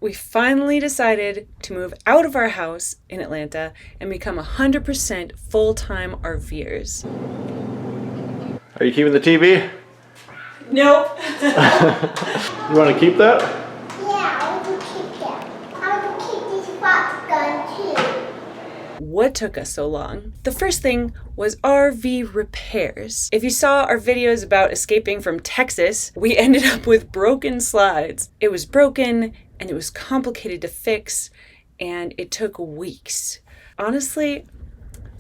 we finally decided to move out of our house in Atlanta and become 100% full-time RVers. Are you keeping the TV? Nope. You want to keep that? Yeah, I want to keep that. I want to keep this box gun too. What took us so long? The first thing was RV repairs. If you saw our videos about escaping from Texas, we ended up with broken slides. It was broken and it was complicated to fix and it took weeks. Honestly,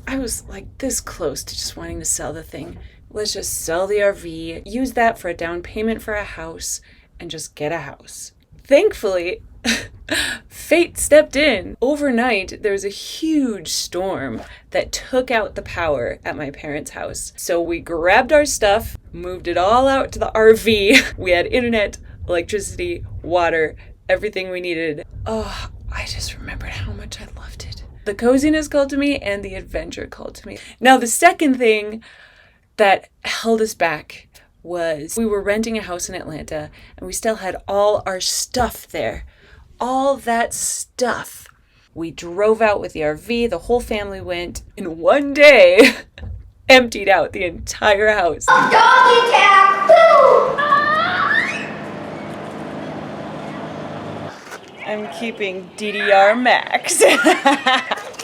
I was like this close to just wanting to sell the thing. Let's just sell the RV, use that for a down payment for a house, and just get a house. Thankfully, fate stepped in. Overnight, there was a huge storm that took out the power at my parents' house. So we grabbed our stuff, moved it all out to the RV. We had internet, electricity, water, everything we needed. Oh, I just remembered how much I loved it. The coziness called to me and the adventure called to me. Now, the second thing that held us back was we were renting a house in Atlanta and we still had all our stuff there. All that stuff. We drove out with the RV, the whole family went, in one day, emptied out the entire house. Doggy tag! Woo! I'm keeping DDR max.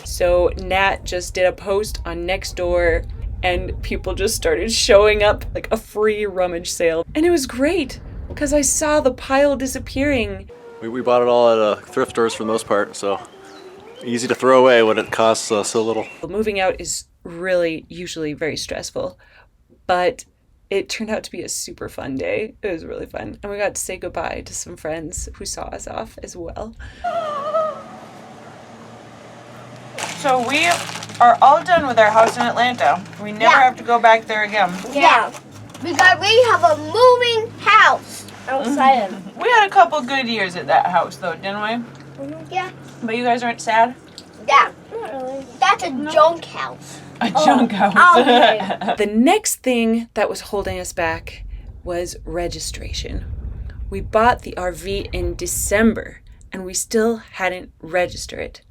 So Nat just did a post on Nextdoor and people just started showing up like a free rummage sale. And it was great because I saw the pile disappearing. We bought it all at thrift stores for the most part, so easy to throw away when it costs so little. Moving out is really usually very stressful, but it turned out to be a super fun day. It was really fun. And we got to say goodbye to some friends who saw us off as well. So we are all done with our house in Atlanta. We never have to go back there again. Yeah, because we have a moving house outside of. We had a couple good years at that house though, didn't we? Yeah. But you guys aren't sad? Yeah. Not really. That's a junk house. A junk house. Okay. The next thing that was holding us back was registration. We bought the RV in December and we still hadn't registered it.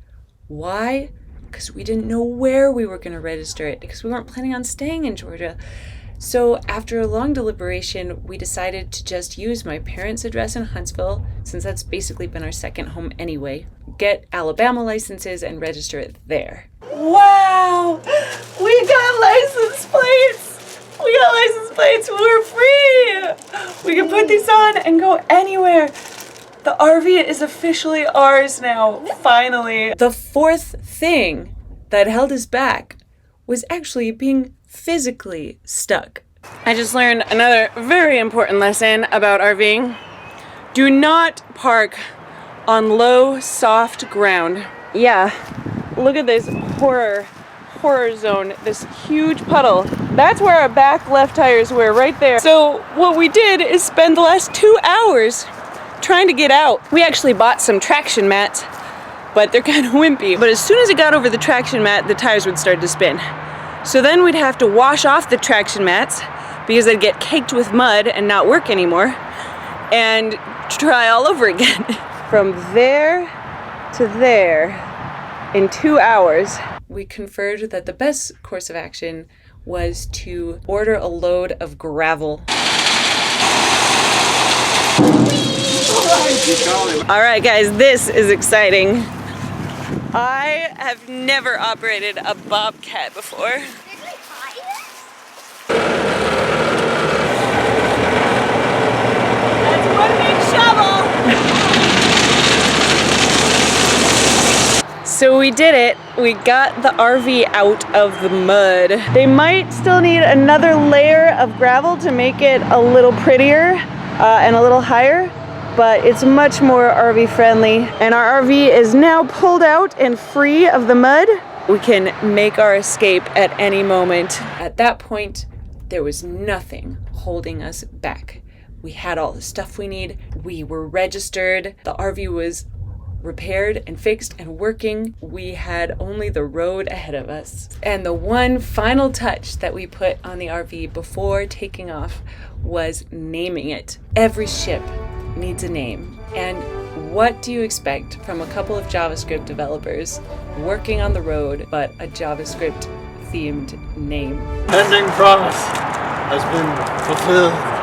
Why? Because we didn't know where we were going to register it because we weren't planning on staying in Georgia. So after a long deliberation, we decided to just use my parents' address in Huntsville, since that's basically been our second home anyway, get Alabama licenses and register it there. Wow! We got license plates! We got license plates! We're free! We can put these on and go anywhere. The RV is officially ours now, finally. The fourth thing that held us back was actually being physically stuck. I just learned another very important lesson about RVing. Do not park on low, soft ground. Yeah, look at this horror zone, this huge puddle. That's where our back left tires were, right there. So what we did is spend the last 2 hours trying to get out. We actually bought some traction mats, but they're kind of wimpy. But as soon as it got over the traction mat, the tires would start to spin. So then we'd have to wash off the traction mats because they'd get caked with mud and not work anymore, and try all over again. From there to there in 2 hours. We conferred that the best course of action was to order a load of gravel. All right, guys, this is exciting. I have never operated a bobcat before. Did we buy this? That's one big shovel. So we did it. We got the RV out of the mud. They might still need another layer of gravel to make it a little prettier and a little higher, but it's much more RV friendly. And our RV is now pulled out and free of the mud. We can make our escape at any moment. At that point, there was nothing holding us back. We had all the stuff we need. We were registered. The RV was repaired and fixed and working. We had only the road ahead of us. And the one final touch that we put on the RV before taking off was naming it. Every ship needs a name, and What do you expect from a couple of JavaScript developers working on the road, but a JavaScript themed name? Pending promise has been fulfilled.